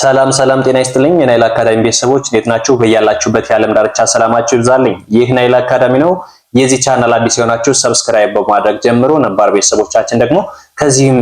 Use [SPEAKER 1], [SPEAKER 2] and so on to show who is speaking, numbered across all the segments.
[SPEAKER 1] ሰላም ጤና ይስጥልኝ የናይል አካዳሚ ቤተሰቦች እንዴት ናችሁ? በያላችሁበት የዓለም ዳርቻ ሰላማችሁ ይብዛልኝ። ይህ ናይል አካዳሚ ነው። የዚህ ቻናል አዲስ የሆናችሁ ሰብስክራይብ በማድረግ ጀምሮ ነባር ቤተሰቦቻችን ደግሞ ከዚህም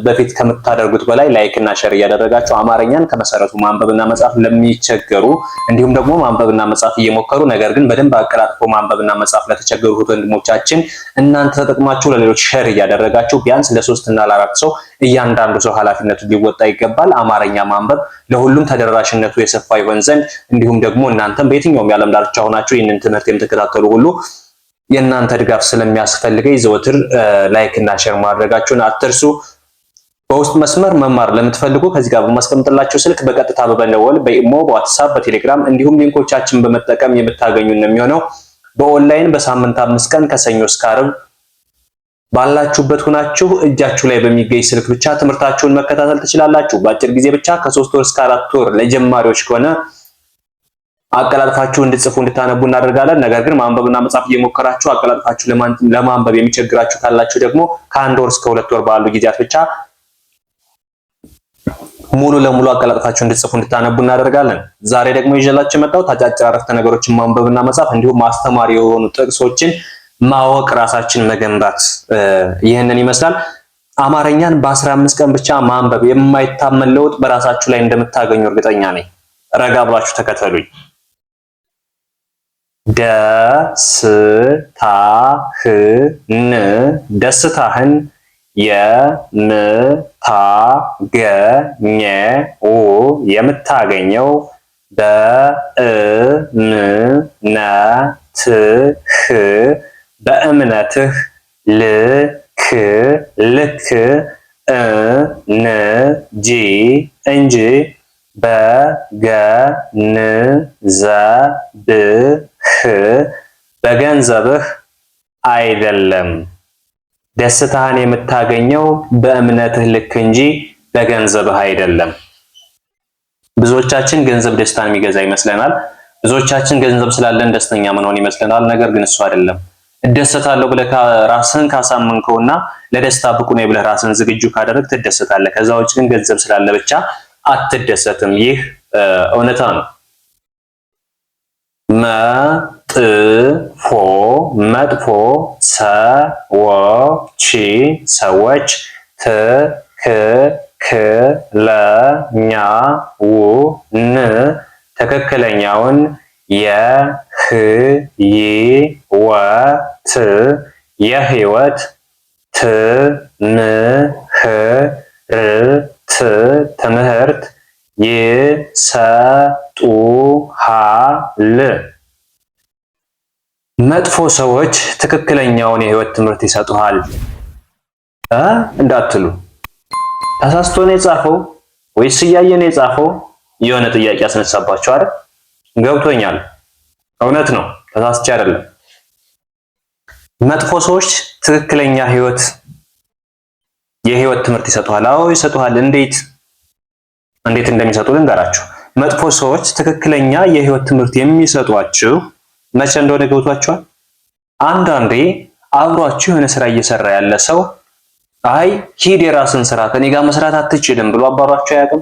[SPEAKER 1] በፊት ከምታደርጉት በላይ ላይክ እና ሼር እያደረጋችሁ አማርኛን ከመሰረቱ ማንበብና መጻፍ ለሚቸገሩ እንዲሁም ደግሞ ማንበብና መጻፍ እየሞከሩ ነገር ግን በደንብ አቀላጥፎ ማንበብና መጻፍ ለተቸገሩ ወንድሞቻችን እናንተ ተጠቅማችሁ ለሌሎች ሼር እያደረጋችሁ ቢያንስ ለ3 እና ለ4 ሰው እያንዳንዱ ሰው ኃላፊነቱን ሊወጣ ይገባል። አማርኛ ማንበብ ለሁሉም ተደራሽነቱ የሰፋ ይሆን ዘንድ እንዲሁም ደግሞ እናንተም በየትኛውም የዓለም ዳርቻ ሆናችሁ ይህንን ትምህርት የምትከታተሉ ሁሉ የእናንተ ድጋፍ ስለሚያስፈልገኝ ዘወትር ላይክ እና ሼር ማድረጋችሁን አትርሱ። በውስጥ መስመር መማር ለምትፈልጉ ከዚህ ጋር በማስቀምጥላችሁ ስልክ በቀጥታ በመደወል በኢሞ፣ በዋትስአፕ፣ በቴሌግራም እንዲሁም ሊንኮቻችን በመጠቀም የምታገኙን ነው የሚሆነው። በኦንላይን በሳምንት 5 ቀን ከሰኞ እስከ ዓርብ ባላችሁበት ሆናችሁ እጃችሁ ላይ በሚገኝ ስልክ ብቻ ትምህርታችሁን መከታተል ትችላላችሁ። በአጭር ጊዜ ብቻ ከ3 ወር እስከ 4 ወር ለጀማሪዎች ከሆነ አቀላጥፋችሁ እንድጽፉ እንድታነቡ እናደርጋለን። ነገር ግን ማንበብና መጻፍ እየሞከራችሁ አቀላጥፋችሁ ለማንበብ የሚቸግራችሁ ካላችሁ ደግሞ ከ1 ወር እስከ 2 ወር ባሉ ጊዜያት ብቻ ሙሉ ለሙሉ አቀላጥፋችሁ እንድጽፉ እንድታነቡ እናደርጋለን። ዛሬ ደግሞ ይዤላችሁ የመጣሁት አጫጭር አረፍተ ነገሮችን ማንበብና መጻፍ እንዲሁም አስተማሪ የሆኑ ጥቅሶችን ማወቅ ራሳችን መገንባት ይህንን ይመስላል። አማርኛን በ15 ቀን ብቻ ማንበብ የማይታመን ለውጥ በራሳችሁ ላይ እንደምታገኙ እርግጠኛ ነኝ። ረጋ ብላችሁ ተከተሉኝ። ደስታህን የምታገኘው በእምነትህ ልክ እንጂ በገንዘብህ አይደለም። ደስታህን የምታገኘው በእምነትህ ልክ እንጂ በገንዘብህ አይደለም። ብዙዎቻችን ገንዘብ ደስታን የሚገዛ ይመስለናል። ብዙዎቻችን ገንዘብ ስላለን ደስተኛ መሆን ይመስለናል። ነገር ግን እሱ አይደለም። እደሰታለሁ ብለህ ራስህን ካሳመንከውና ለደስታ ብቁ ነኝ ብለህ ራስህን ዝግጁ ካደረግ ትደሰታለህ። ከዛ ውጭ ግን ገንዘብ ስላለ ብቻ አትደሰትም። ይህ እውነታ ነው። መጥፎ ሰዎች ትክክለኛውን የህይወት ትምህርት ይሰጡሃል። መጥፎ ሰዎች ትክክለኛውን የህይወት ትምህርት ይሰጡሃል እንዳትሉ። ተሳስቶ ነው የጻፈው ወይስ እያየ ነው የጻፈው? የሆነ ጥያቄ ያስነሳባችሁ አይደል? ገብቶኛል። እውነት ነው፣ ተሳስቼ አይደለም። መጥፎ ሰዎች ትክክለኛ የህይወት ትምህርት ይሰጡሃል። አዎ ይሰጡሃል። እንዴት እንደሚሰጡ ልንገራችሁ። መጥፎ ሰዎች ትክክለኛ የህይወት ትምህርት የሚሰጧችሁ መቼ እንደሆነ ገብቷችኋል? አንዳንዴ አብሯችሁ የሆነ ስራ እየሰራ ያለ ሰው አይ ሂድ የራስን ስራ ከኔ ጋር መስራት አትችልም ብሎ አባሯችሁ አያውቅም?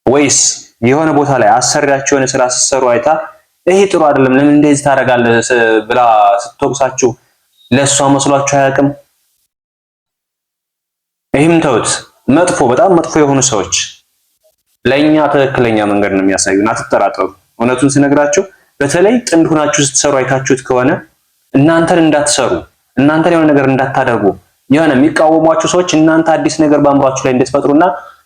[SPEAKER 1] ወይስ የሆነ ቦታ ላይ አሰሪያችሁ የሆነ ስራ ስትሰሩ አይታ ይሄ ጥሩ አይደለም ለምን እንደዚህ ታደርጋለህ ብላ ስትወቅሳችሁ ለሷ መስሏችሁ አያውቅም? ይህም ተውት። በጣም መጥፎ የሆኑ ሰዎች ለኛ ትክክለኛ መንገድ ነው የሚያሳዩን፣ አትጠራጠሩ። እውነቱን ስነግራችሁ በተለይ ጥንድ ሆናችሁ ስትሰሩ አይታችሁት ከሆነ እናንተን እንዳትሰሩ፣ እናንተን የሆነ ነገር እንዳታደርጉ የሆነ የሚቃወሟችሁ ሰዎች እናንተ አዲስ ነገር በአእምሯችሁ ላይ እንድትፈጥሩና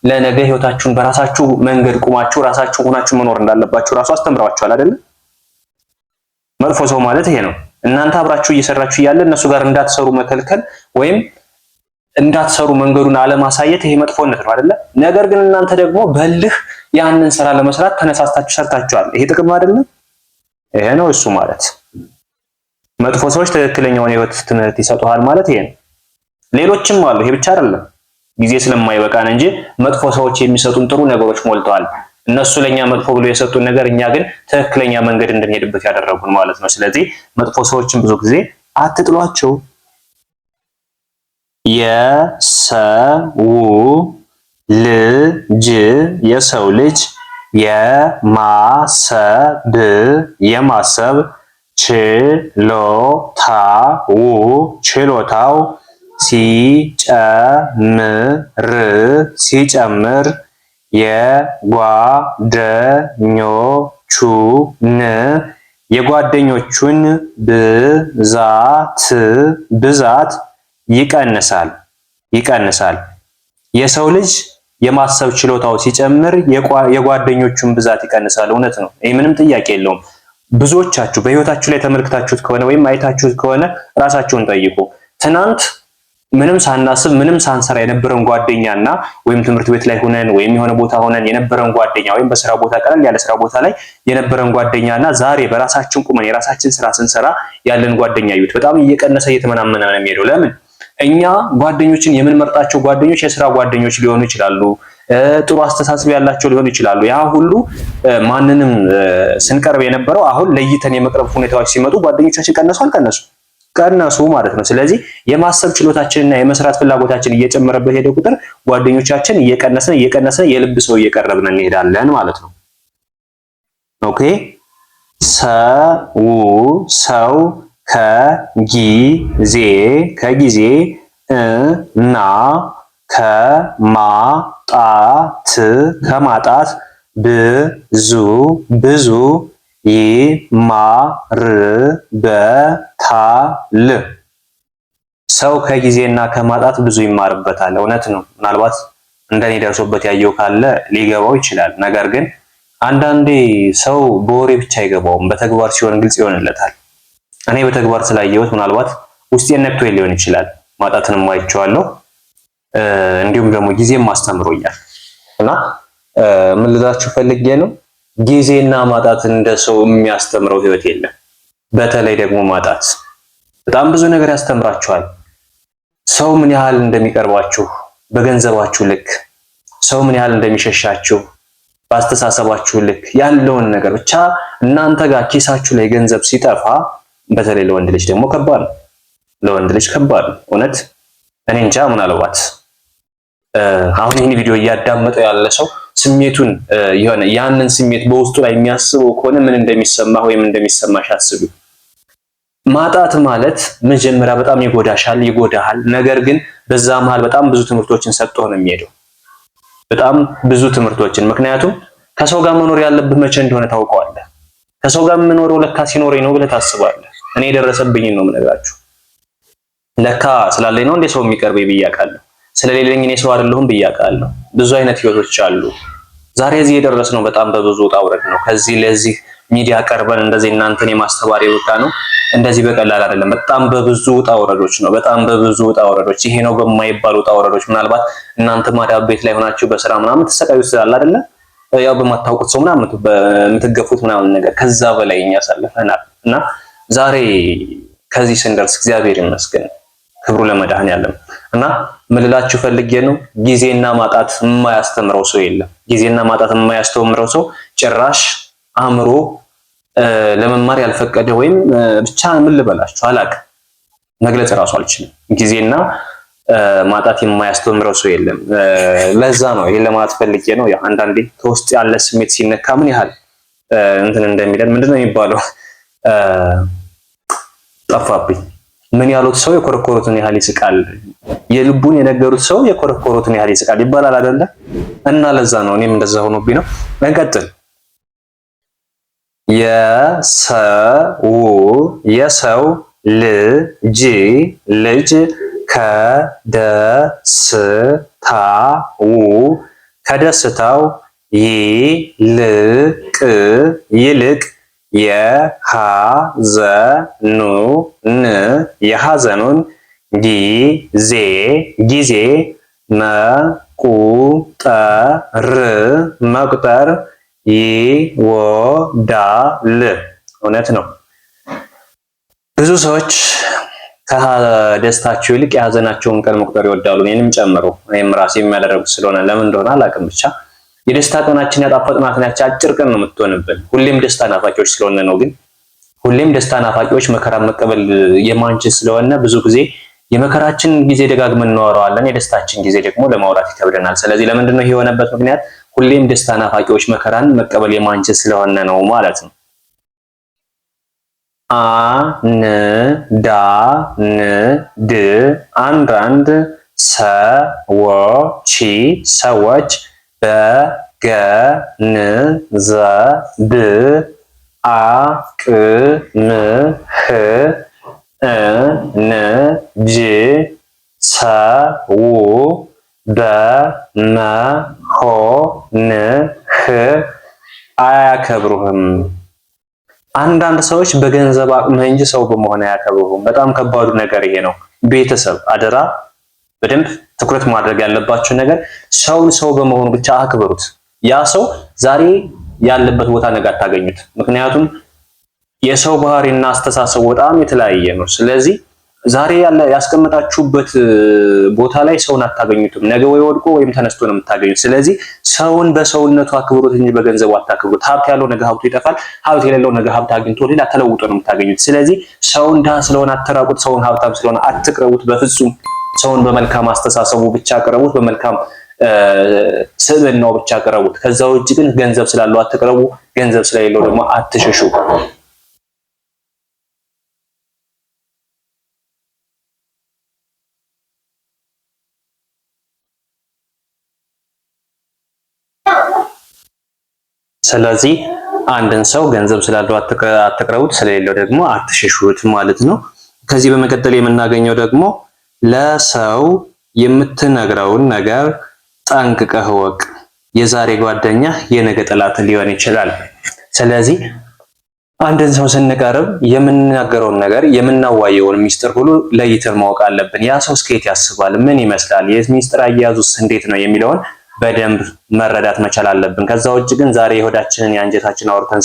[SPEAKER 1] ለነገ ህይወታችሁን በራሳችሁ መንገድ ቁማችሁ ራሳችሁ ሆናችሁ መኖር እንዳለባችሁ ራሱ አስተምራችኋል አይደል? መጥፎ ሰው ማለት ይሄ ነው። እናንተ አብራችሁ እየሰራችሁ እያለ እነሱ ጋር እንዳትሰሩ መከልከል ወይም እንዳትሰሩ መንገዱን አለማሳየት ይሄ መጥፎነት ነው አይደለ? ነገር ግን እናንተ ደግሞ በልህ ያንን ስራ ለመስራት ተነሳስታችሁ ሰርታችኋል። ይሄ ጥቅም አይደለም? ይሄ ነው እሱ ማለት። መጥፎ ሰዎች ትክክለኛውን የህይወት ትምህርት ይሰጡሃል ማለት ይሄ ነው። ሌሎችም አሉ፣ ይሄ ብቻ አይደለም። ጊዜ ስለማይበቃን እንጂ መጥፎ ሰዎች የሚሰጡን ጥሩ ነገሮች ሞልተዋል። እነሱ ለኛ መጥፎ ብሎ የሰጡን ነገር እኛ ግን ትክክለኛ መንገድ እንድንሄድበት ያደረጉን ማለት ነው። ስለዚህ መጥፎ ሰዎችን ብዙ ጊዜ አትጥሏቸው። የሰው ልጅ የሰው ልጅ የማሰብ ችሎታው ሲጨምር የጓደኞቹን ብዛት ይቀንሳል። የሰው ልጅ የማሰብ ችሎታው ሲጨምር የጓደኞቹን ብዛት ይቀንሳል። እውነት ነው። ይህ ምንም ጥያቄ የለውም። ብዙዎቻችሁ በህይወታችሁ ላይ ተመልክታችሁት ከሆነ ወይም አይታችሁት ከሆነ ራሳችሁን ጠይቁ። ትናንት ምንም ሳናስብ ምንም ሳንሰራ የነበረን ጓደኛና ወይም ትምህርት ቤት ላይ ሆነን ወይም የሆነ ቦታ ሆነን የነበረን ጓደኛ ወይም በስራ ቦታ ቀለል ያለ ስራ ቦታ ላይ የነበረን ጓደኛና ዛሬ በራሳችን ቁመን የራሳችን ስራ ስንሰራ ያለን ጓደኛ እዩት። በጣም እየቀነሰ እየተመናመነ ነው የሚሄደው። ለምን? እኛ ጓደኞችን የምንመርጣቸው ጓደኞች የስራ ጓደኞች ሊሆኑ ይችላሉ። ጥሩ አስተሳሰብ ያላቸው ሊሆኑ ይችላሉ። ያ ሁሉ ማንንም ስንቀርብ የነበረው አሁን ለይተን የመቅረብ ሁኔታዎች ሲመጡ ጓደኞቻችን ቀነሱ ማለት ነው። ስለዚህ የማሰብ ችሎታችንና የመስራት ፍላጎታችን እየጨመረበት ሄደ ቁጥር ጓደኞቻችን እየቀነሰ የልብ ሰው እየቀረብን እንሄዳለን ማለት ነው። ኦኬ። ሰው ከጊዜ እና ከማጣት ብዙ ይማርበታል። ሰው ከጊዜና ከማጣት ብዙ ይማርበታል። እውነት ነው። ምናልባት እንደኔ ደርሶበት ያየው ካለ ሊገባው ይችላል። ነገር ግን አንዳንዴ ሰው በወሬ ብቻ አይገባውም፣ በተግባር ሲሆን ግልጽ ይሆንለታል። እኔ በተግባር ስላየሁት ምናልባት ውስጤን ነክቶ ሊሆን ይችላል። ማጣትንም አይቼዋለሁ፣ እንዲሁም ደግሞ ጊዜም አስተምሮኛል። እና ምን ልላችሁ ፈልጌ ነው፣ ጊዜና ማጣት እንደ ሰው የሚያስተምረው ህይወት የለም። በተለይ ደግሞ ማጣት በጣም ብዙ ነገር ያስተምራችኋል። ሰው ምን ያህል እንደሚቀርባችሁ በገንዘባችሁ ልክ፣ ሰው ምን ያህል እንደሚሸሻችሁ በአስተሳሰባችሁ ልክ ያለውን ነገር ብቻ እናንተ ጋር ኪሳችሁ ላይ ገንዘብ ሲጠፋ፣ በተለይ ለወንድ ልጅ ደግሞ ከባድ ነው። እውነት እኔ እንጃ። ምናልባት አሁን ይህን ቪዲዮ እያዳመጠው ያለ ሰው ስሜቱን የሆነ ያንን ስሜት በውስጡ ላይ የሚያስበው ከሆነ ምን እንደሚሰማ ወይም እንደሚሰማሽ አስቡ። ማጣት ማለት መጀመሪያ በጣም ይጎዳሃል። ነገር ግን በዛ መሃል በጣም ብዙ ትምህርቶችን ሰጥቶ ነው የሚሄደው። በጣም ብዙ ትምህርቶችን። ምክንያቱም ከሰው ጋር መኖር ያለብህ መቼ እንደሆነ ታውቀዋለህ። ከሰው ጋር የምኖረው ለካ ሲኖረኝ ነው ብለህ ታስባለህ። እኔ የደረሰብኝን ነው የምነግራችሁ። ለካ ስላለኝ ነው እንደ ሰው የሚቀርበኝ ብዬ አውቃለሁ። ስለሌለኝ እኔ ሰው አይደለሁም ብዬ አውቃለሁ። ብዙ አይነት ህይወቶች አሉ። ዛሬ እዚህ የደረስነው በጣም በብዙ ውጣ ውረድ ነው። ከዚህ ለዚህ ሚዲያ ቀርበን እንደዚህ እናንተን የማስተባሪ ውጣ ነው። እንደዚህ በቀላል አይደለም። በጣም በብዙ ውጣ ውረዶች ነው። ይሄ ነው በማይባሉ ውጣ ውረዶች። ምናልባት እናንተ ማዳብ ቤት ላይ ሆናችሁ በስራ ምናምን ተሰቃዩ ስላል አይደለ? ያው በማታውቁት ሰው ምናምን የምትገፉት ምናምን ነገር ከዛ በላይ እኛ አሳልፈናል እና ዛሬ ከዚህ ስንደርስ እግዚአብሔር ይመስገን፣ ክብሩ ለመድኃኔዓለም። እና ምን ልላችሁ ፈልጌ ነው፣ ጊዜና ማጣት የማያስተምረው ሰው የለም። ጊዜና ማጣት የማያስተምረው ሰው ጭራሽ አእምሮ ለመማር ያልፈቀደ ወይም ብቻ ምን ልበላችሁ አላውቅም፣ መግለጽ እራሱ አልችልም። ጊዜና ማጣት የማያስተምረው ሰው የለም። ለዛ ነው ይሄን ለማለት ፈልጌ ነው። ያው አንዳንዴ ከውስጥ ያለ ስሜት ሲነካ ምን ያህል እንትን እንደሚለን ምንድነው የሚባለው ጠፋብኝ። ምን ያሉት ሰው የኮረኮሩትን ያህል ይስቃል፣ የልቡን የነገሩት ሰው የኮረኮሩትን ያህል ይስቃል ይባላል አይደለ? እና ለዛ ነው እኔም እንደዛ ሆኖብኝ ነው። እንቀጥል። የሰው ልጅ ከደስታው ይልቅ የሐዘኑን ጊዜ መቁጠር ይወዳል። እውነት ነው። ብዙ ሰዎች ከደስታቸው ይልቅ የሐዘናቸውን ቀን መቁጠር ይወዳሉ፣ እኔንም ጨምሮ። እኔም ራሴ የሚያደርጉት ስለሆነ ለምን እንደሆነ አላውቅም። ብቻ የደስታ ቀናችን ያጣፈጥናት ናቸው። አጭር ቀን ነው የምትሆንብን። ሁሌም ደስታ ናፋቂዎች ስለሆነ ነው። ግን ሁሌም ደስታ ናፋቂዎች መከራ መቀበል የማንችል ስለሆነ ብዙ ጊዜ የመከራችን ጊዜ ደጋግመን እናወራዋለን፣ የደስታችን ጊዜ ደግሞ ለማውራት ይከብደናል። ስለዚህ ለምንድነው ይሄ የሆነበት ምክንያት ሁሌም ደስታ ናፋቂዎች መከራን መቀበል የማንችል ስለሆነ ነው ማለት ነው። አንዳንድ ሰዎች በገንዘብ እንጂ ሰው በመሆንህ አያከብሩህም። አንዳንድ ሰዎች በገንዘብ አቅምህ እንጂ ሰው በመሆን አያከብሩህም። በጣም ከባዱ ነገር ይሄ ነው። ቤተሰብ አደራ በደንብ ትኩረት ማድረግ ያለባችሁ ነገር ሰውን ሰው በመሆኑ ብቻ አክብሩት። ያ ሰው ዛሬ ያለበት ቦታ ነገ አታገኙት። ምክንያቱም የሰው ባህሪና አስተሳሰብ በጣም የተለያየ ነው። ስለዚህ ዛሬ ያስቀመጣችሁበት ቦታ ላይ ሰውን አታገኙትም። ነገ ወይ ወድቆ ወይም ተነስቶ ነው የምታገኙት። ስለዚህ ሰውን በሰውነቱ አክብሩት እንጂ በገንዘቡ አታክብሩት። ሀብት ያለው ነገ ሀብቱ ይጠፋል። ሀብት የሌለው ነገ ሀብት አግኝቶ ሌላ ተለውጦ ነው የምታገኙት። ስለዚህ ሰውን ድሃ ስለሆነ አትራቁት፣ ሰውን ሀብታም ስለሆነ አትቅረቡት። በፍጹም ሰውን በመልካም አስተሳሰቡ ብቻ ቅረቡት፣ በመልካም ስብዕናው ብቻ ቅረቡት። ከዛ ውጭ ግን ገንዘብ ስላለው አትቅረቡ፣ ገንዘብ ስለሌለው ደግሞ አትሸሹ። ስለዚህ አንድን ሰው ገንዘብ ስላለው አትቅረቡት፣ ስለሌለው ደግሞ አትሸሹት ማለት ነው። ከዚህ በመቀጠል የምናገኘው ደግሞ ለሰው የምትነግረውን ነገር ጠንቅቀህ እወቅ፣ የዛሬ ጓደኛ የነገ ጠላት ሊሆን ይችላል። ስለዚህ አንድን ሰው ስንቀርብ የምንናገረውን ነገር የምናዋየውን ሚስጥር ሁሉ ለይተን ማወቅ አለብን። ያ ሰው እስከየት ያስባል፣ ምን ይመስላል፣ የሚስጥር አያያዙስ እንዴት ነው የሚለውን በደንብ መረዳት መቻል አለብን። ከዛ ውጭ ግን ዛሬ የሆዳችንን የአንጀታችን አውጥተን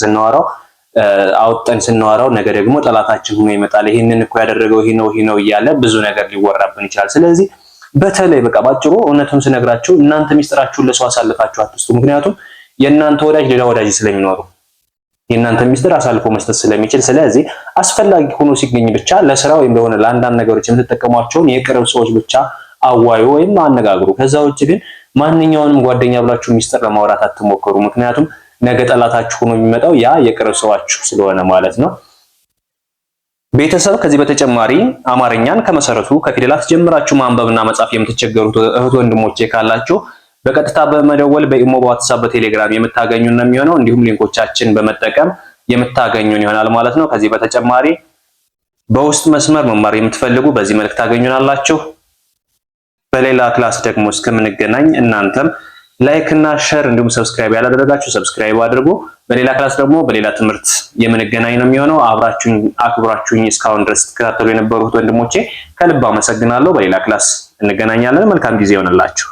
[SPEAKER 1] ስናወራው ነገ ደግሞ ጠላታችን ሆኖ ይመጣል። ይሄንን እኮ ያደረገው ይሄ ነው እያለ ብዙ ነገር ሊወራብን ይችላል። ስለዚህ በተለይ በቃ ባጭሩ እውነቱን ስነግራችሁ እናንተ ሚስጥራችሁን ለሰው አሳልፋችሁ አትስጡ። ምክንያቱም የእናንተ ወዳጅ ሌላ ወዳጅ ስለሚኖሩ የእናንተ ሚስጥር አሳልፎ መስጠት ስለሚችል፣ ስለዚህ አስፈላጊ ሆኖ ሲገኝ ብቻ ለስራ ወይም ለሆነ ለአንዳንድ ነገሮች የምትጠቀሟቸውን የቅርብ ሰዎች ብቻ አዋዩ ወይም አነጋግሩ። ከዛ ውጭ ግን ማንኛውንም ጓደኛ ብላችሁ ሚስጥር ለማውራት አትሞክሩ። ምክንያቱም ነገ ጠላታችሁ ሆኖ የሚመጣው ያ የቅርብ ሰዋችሁ ስለሆነ ማለት ነው። ቤተሰብ ከዚህ በተጨማሪ አማርኛን ከመሰረቱ ከፊደላት ጀምራችሁ ማንበብና መጻፍ የምትቸገሩት እህት ወንድሞቼ ካላችሁ በቀጥታ በመደወል በኢሞ፣ በዋትስአፕ፣ በቴሌግራም የምታገኙን ነው የሚሆነው። እንዲሁም ሊንኮቻችን በመጠቀም የምታገኙን ይሆናል ማለት ነው። ከዚህ በተጨማሪ በውስጥ መስመር መማር የምትፈልጉ በዚህ መልክ ታገኙናላችሁ። በሌላ ክላስ ደግሞ እስከምንገናኝ እናንተም ላይክ እና ሼር እንዲሁም ሰብስክራይብ ያላደረጋችሁ ሰብስክራይብ አድርጉ። በሌላ ክላስ ደግሞ በሌላ ትምህርት የምንገናኝ ነው የሚሆነው። አክብራችሁኝ እስካሁን ድረስ ተከታተሉ የነበሩት ወንድሞቼ ከልብ አመሰግናለሁ። በሌላ ክላስ እንገናኛለን። መልካም ጊዜ ይሆንላችሁ።